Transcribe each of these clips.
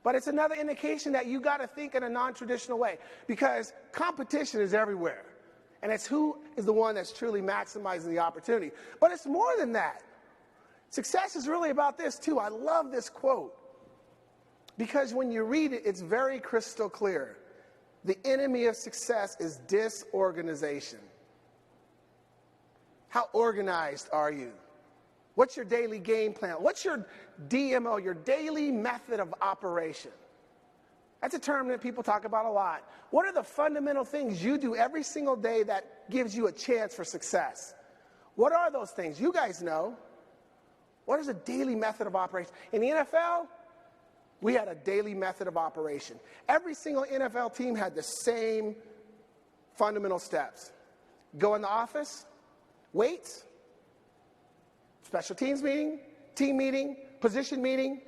But it's another indication that you got to think in a non-traditional way, because competition is everywhere. And it's who is the one that's truly maximizing the opportunity. But it's more than that. Success is really about this too. I love this quote, because when you read it, it's very crystal clear. The enemy of success is disorganization. How organized are you? What's your daily game plan? What's your DMO, your daily method of operation? That's a term that people talk about a lot. What are the fundamental things you do every single day that gives you a chance for success? What are those things? You guys know. What is a daily method of operation? In the NFL, we had a daily method of operation. Every single NFL team had the same fundamental steps. Go in the office, weights, special teams meeting, team meeting, position meeting,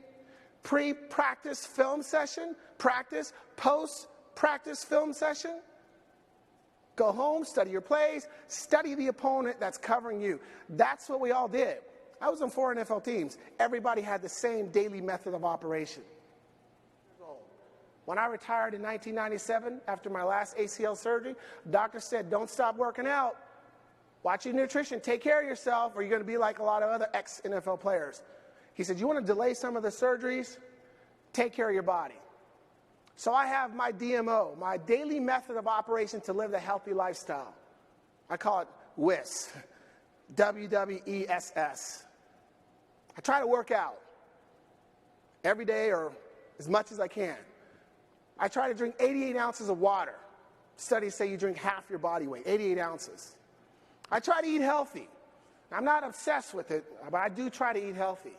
pre-practice film session, practice, post-practice film session. Go home, study your plays, study the opponent that's covering you. That's what we all did. I was on 4 NFL teams. Everybody had the same daily method of operation. When I retired in 1997, after my last ACL surgery, the doctor said, don't stop working out. Watch your nutrition. Take care of yourself, or you're going to be like a lot of other ex-NFL players. He said, you want to delay some of the surgeries? Take care of your body. So I have my DMO, my daily method of operation to live the healthy lifestyle. I call it WISS, WWESS. I try to work out every day or as much as I can. I try to drink 88 ounces of water. Studies say you drink half your body weight, 88 ounces. I try to eat healthy. I'm not obsessed with it, but I do try to eat healthy.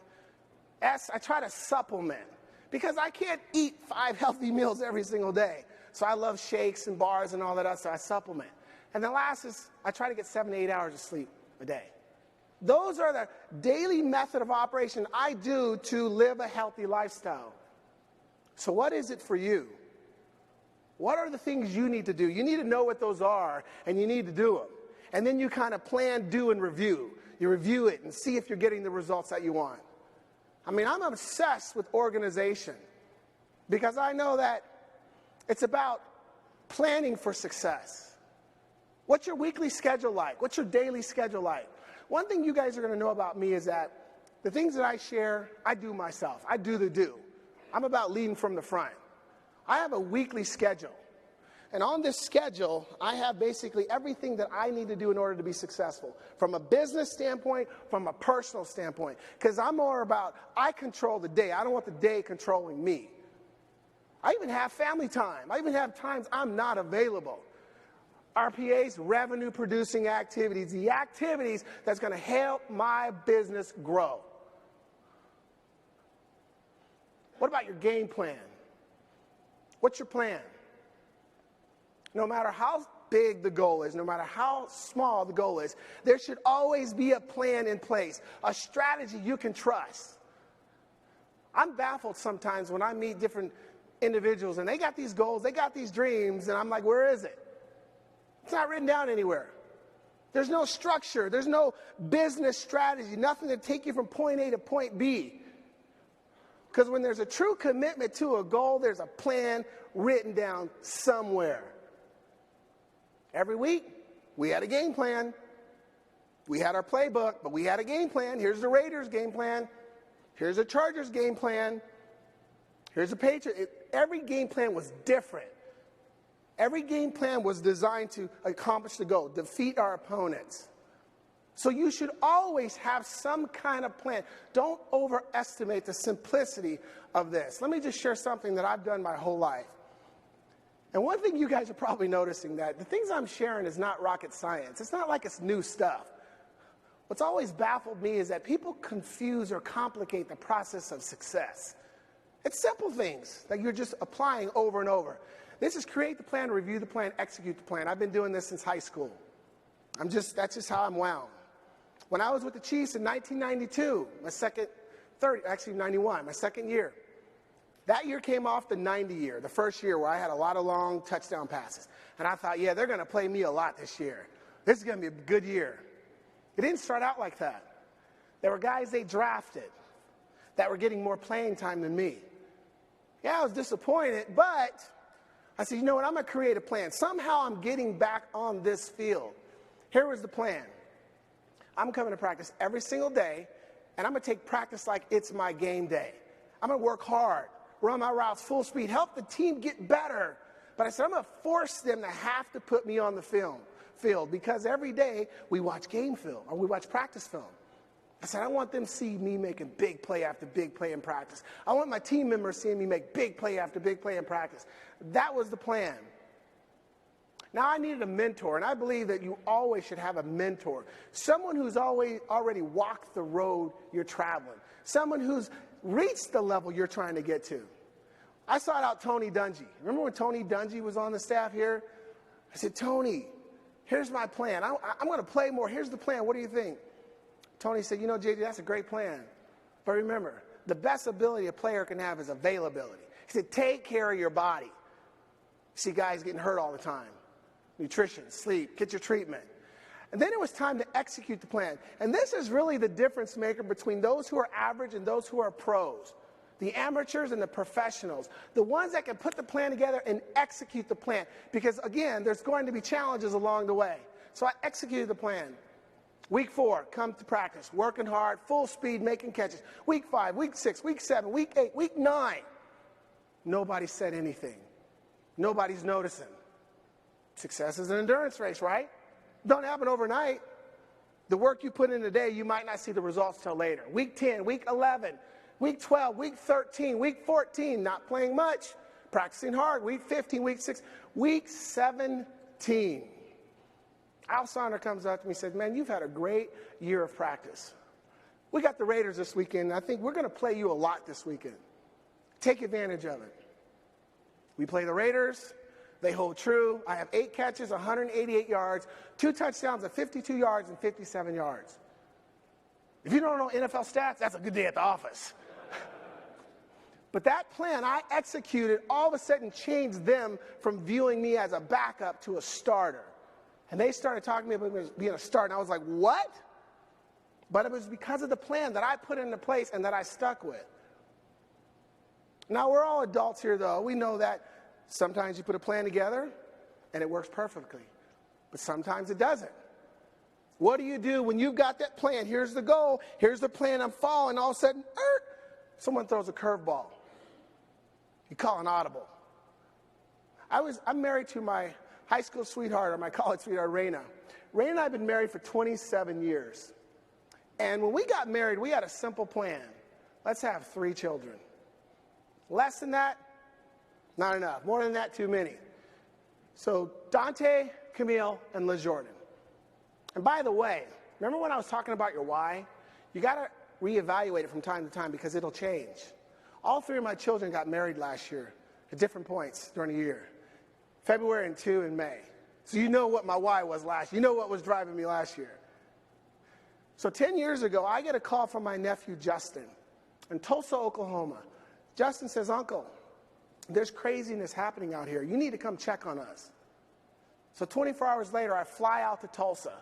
I try to supplement, because I can't eat 5 healthy meals every single day. So I love shakes and bars and all that other stuff. I supplement. And the last is I try to get 7 to 8 hours of sleep a day. Those are the daily method of operation I do to live a healthy lifestyle. So what is it for you? What are the things you need to do? You need to know what those are, and you need to do them. And then you kind of plan, do, and review. You review it and see if you're getting the results that you want. I mean, I'm obsessed with organization, because I know that it's about planning for success. What's your weekly schedule like? What's your daily schedule like? One thing you guys are going to know about me is that the things that I share, I do myself. I do the do. I'm about leading from the front. I have a weekly schedule. And on this schedule, I have basically everything that I need to do in order to be successful, from a business standpoint, from a personal standpoint. Because I'm more about, I control the day. I don't want the day controlling me. I even have family time. I even have times I'm not available. RPAs, revenue producing activities, the activities that's going to help my business grow. What about your game plan? What's your plan? No matter how big the goal is, no matter how small the goal is, there should always be a plan in place, a strategy you can trust. I'm baffled sometimes when I meet different individuals and they got these goals, they got these dreams, and I'm like, where is it? It's not written down anywhere. There's no structure. There's no business strategy, nothing to take you from point A to point B. Because when there's a true commitment to a goal, there's a plan written down somewhere. Every week, we had a game plan. We had our playbook, but we had a game plan. Here's the Raiders game plan. Here's the Chargers game plan. Here's the Patriots. Every game plan was different. Every game plan was designed to accomplish the goal, defeat our opponents. So you should always have some kind of plan. Don't overestimate the simplicity of this. Let me just share something that I've done my whole life. And one thing you guys are probably noticing, that the things I'm sharing is not rocket science. It's not like it's new stuff. What's always baffled me is that people confuse or complicate the process of success. It's simple things that you're just applying over and over. This is create the plan, review the plan, execute the plan. I've been doing this since high school. That's just how I'm wound. When I was with the Chiefs in 1992, my second year. That year came off the 90 year, the first year where I had a lot of long touchdown passes. And I thought, yeah, they're going to play me a lot this year. This is going to be a good year. It didn't start out like that. There were guys they drafted that were getting more playing time than me. Yeah, I was disappointed, but I said, you know what, I'm going to create a plan. Somehow I'm getting back on this field. Here was the plan. I'm coming to practice every single day, and I'm going to take practice like it's my game day. I'm going to work hard, run my routes full speed, help the team get better. But I said, I'm going to force them to have to put me on the field because every day we watch game film or we watch practice film. I said, I want them to see me making big play after big play in practice. I want my team members seeing me make big play after big play in practice. That was the plan. Now, I needed a mentor, and I believe that you always should have a mentor. Someone who's already walked the road you're traveling. Someone who's reached the level you're trying to get to. I sought out Tony Dungy. Remember when Tony Dungy was on the staff here? I said, Tony, here's my plan. I'm going to play more. Here's the plan. What do you think? Tony said, you know, JJ, that's a great plan. But remember, the best ability a player can have is availability. He said, take care of your body. See guys getting hurt all the time. Nutrition, sleep, get your treatment. And then it was time to execute the plan. And this is really the difference maker between those who are average and those who are pros. The amateurs and the professionals. The ones that can put the plan together and execute the plan. Because, again, there's going to be challenges along the way. So I executed the plan. Week 4, come to practice, working hard, full speed, making catches. Week 5, week 6, week 7, week 8, week 9. Nobody said anything. Nobody's noticing. Success is an endurance race, right? Don't happen overnight. The work you put in today, you might not see the results till later. Week 10, week 11, week 12, week 13, week 14, not playing much, practicing hard. Week 15, week 6, week 17. Al Sander comes up to me and says, man, you've had a great year of practice. We got the Raiders this weekend, and I think we're going to play you a lot this weekend. Take advantage of it. We play the Raiders. They hold true. I have 8 catches, 188 yards, 2 touchdowns of 52 yards and 57 yards. If you don't know NFL stats, that's a good day at the office. But that plan I executed all of a sudden changed them from viewing me as a backup to a starter. And they started talking to me about being a starter. And I was like, what? But it was because of the plan that I put into place and that I stuck with. Now, we're all adults here, though. We know that sometimes you put a plan together and it works perfectly. But sometimes it doesn't. What do you do when you've got that plan? Here's the goal. Here's the plan. I'm following. All of a sudden, someone throws a curveball. You call an audible. I'm married to my high school sweetheart or my college sweetheart, Raina. Raina and I have been married for 27 years. And when we got married, we had a simple plan. Let's have 3 children. Less than that, not enough. More than that, too many. So Dante, Camille, and LeJordan. And by the way, remember when I was talking about your why? You got to reevaluate it from time to time because it'll change. All 3 of my children got married last year at different points during the year. February and 2 in May. So you know what my why was last year. You know what was driving me last year. So 10 years ago, I get a call from my nephew, Justin, in Tulsa, Oklahoma. Justin says, Uncle, there's craziness happening out here. You need to come check on us. So 24 hours later, I fly out to Tulsa.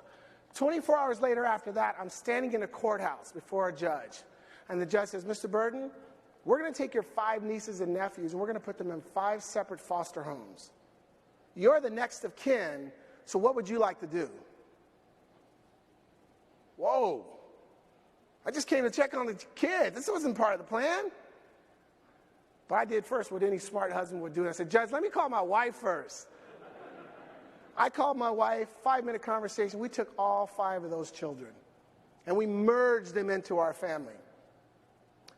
24 hours later after that, I'm standing in a courthouse before a judge. And the judge says, Mr. Birden, we're going to take your 5 nieces and nephews, and we're going to put them in 5 separate foster homes. You're the next of kin, so what would you like to do? Whoa. I just came to check on the kids. This wasn't part of the plan. But I did first what any smart husband would do. I said, Judge, let me call my wife first. I called my wife, 5-minute conversation. We took all 5 of those children, and we merged them into our family.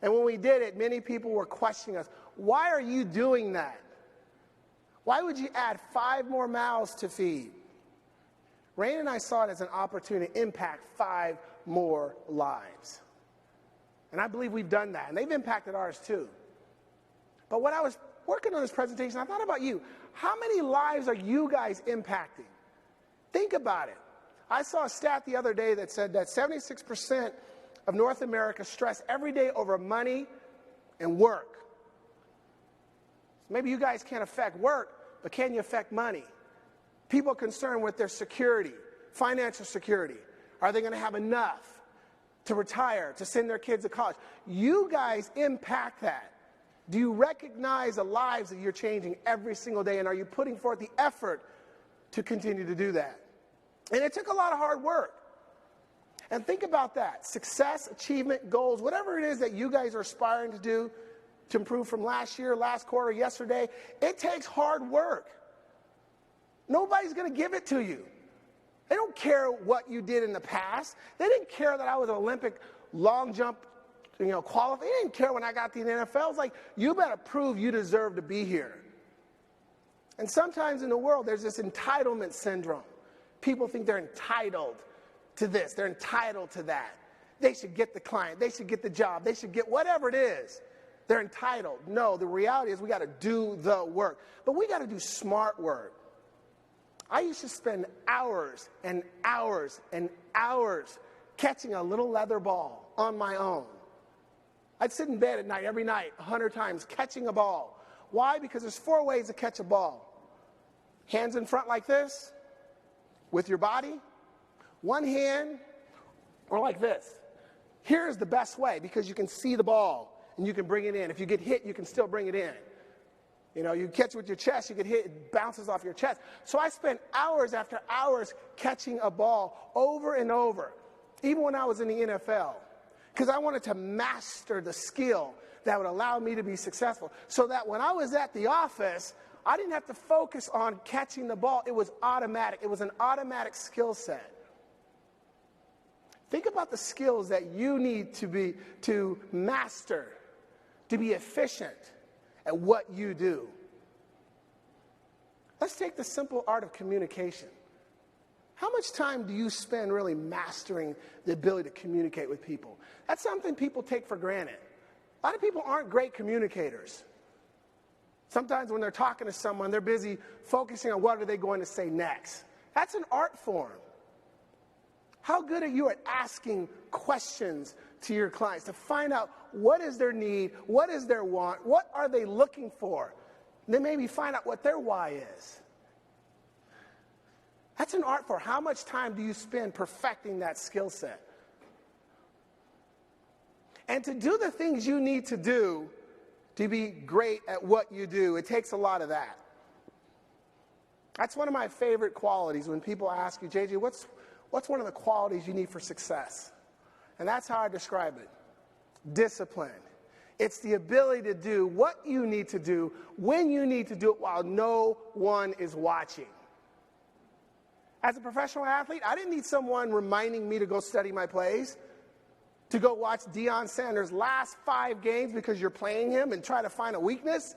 And when we did it, many people were questioning us. Why are you doing that? Why would you add 5 more mouths to feed? Rain and I saw it as an opportunity to impact 5 more lives. And I believe we've done that, and they've impacted ours too. But when I was working on this presentation, I thought about you. How many lives are you guys impacting? Think about it. I saw a stat the other day that said that 76% of North America stress every day over money and work. Maybe you guys can't affect work, but can you affect money? People are concerned with their security, financial security. Are they going to have enough to retire, to send their kids to college? You guys impact that. Do you recognize the lives that you're changing every single day, and are you putting forth the effort to continue to do that? And it took a lot of hard work. And think about that. Success, achievement, goals, whatever it is that you guys are aspiring to do to improve from last year, last quarter, yesterday, it takes hard work. Nobody's going to give it to you. They don't care what you did in the past. They didn't care that I was an Olympic long jump qualifier. They didn't care when I got to the NFL. It's like, you better prove you deserve to be here. And sometimes in the world, there's this entitlement syndrome. People think they're entitled to this. They're entitled to that. They should get the client. They should get the job. They should get whatever it is. They're entitled. No, the reality is we got to do the work. But we got to do smart work. I used to spend hours and hours and hours catching a little leather ball on my own. I'd sit in bed at night, every night, 100 times, catching a ball. Why? Because there's 4 ways to catch a ball. Hands in front like this, with your body, one hand, or like this. Here's the best way, because you can see the ball and you can bring it in. If you get hit, you can still bring it in. You catch it with your chest, you get hit, it bounces off your chest. So I spent hours after hours catching a ball over and over, even when I was in the NFL, because I wanted to master the skill that would allow me to be successful, so that when I was at the office, I didn't have to focus on catching the ball. It was automatic. It was an automatic skill set. Think about the skills that you need to master, to be efficient at what you do. Let's take the simple art of communication. How much time do you spend really mastering the ability to communicate with people? That's something people take for granted. A lot of people aren't great communicators. Sometimes when they're talking to someone, they're busy focusing on what are they going to say next. That's an art form. How good are you at asking questions to your clients to find out what is their need, what is their want, what are they looking for? And then maybe find out what their why is. That's an art form. How much time do you spend perfecting that skill set? And to do the things you need to do to be great at what you do, it takes a lot of that. That's one of my favorite qualities when people ask you, JJ, what's one of the qualities you need for success? And that's how I describe it. Discipline. It's the ability to do what you need to do when you need to do it while no one is watching. As a professional athlete, I didn't need someone reminding me to go study my plays, to go watch Deion Sanders' last 5 games because you're playing him and try to find a weakness.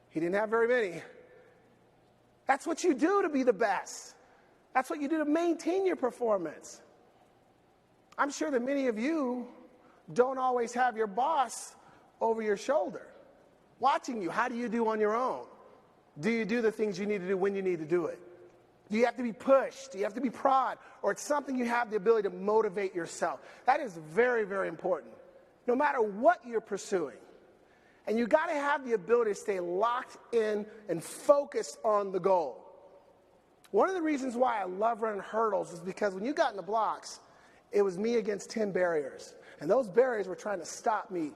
He didn't have very many. That's what you do to be the best. That's what you do to maintain your performance. I'm sure that many of you don't always have your boss over your shoulder, watching you. How do you do on your own? Do you do the things you need to do when you need to do it? Do you have to be pushed? Do you have to be prod? Or it's something you have the ability to motivate yourself? That is very, very important, no matter what you're pursuing. And you got to have the ability to stay locked in and focused on the goal. One of the reasons why I love running hurdles is because when you got in the blocks, it was me against 10 barriers. And those barriers were trying to stop me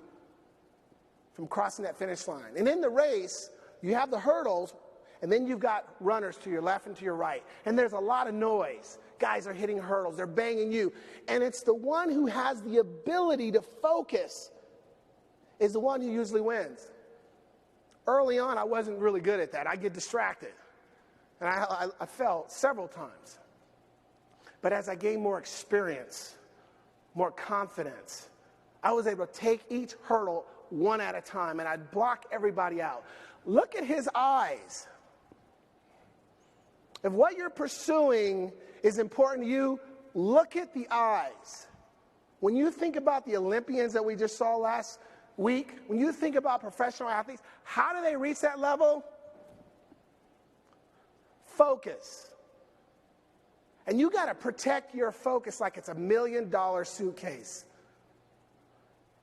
from crossing that finish line. And in the race, you have the hurdles, and then you've got runners to your left and to your right. And there's a lot of noise. Guys are hitting hurdles. They're banging you. And it's the one who has the ability to focus is the one who usually wins. Early on, I wasn't really good at that. I get distracted. And I fell several times. But as I gained more experience, more confidence, I was able to take each hurdle one at a time, and I'd block everybody out. Look at his eyes. If what you're pursuing is important to you, look at the eyes. When you think about the Olympians that we just saw last week, when you think about professional athletes, how do they reach that level? Focus. And you got to protect your focus like it's $1 million suitcase.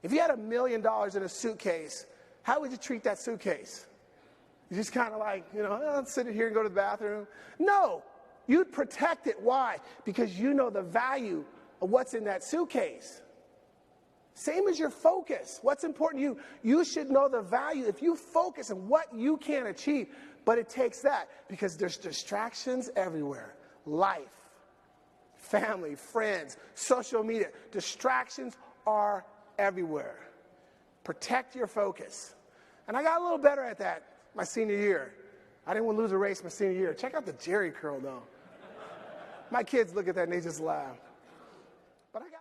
If you had $1 million in a suitcase, how would you treat that suitcase? You just kind of like, I'll sit here and go to the bathroom. No, you'd protect it. Why? Because you know the value of what's in that suitcase. Same as your focus. What's important to you? You should know the value. If you focus on what you can achieve, but it takes that because there's distractions everywhere. Life, family, friends, social media. Distractions are everywhere. Protect your focus. And I got a little better at that my senior year. I didn't want to lose a race my senior year. Check out the Jerry curl, though. My kids look at that and they just laugh. But I got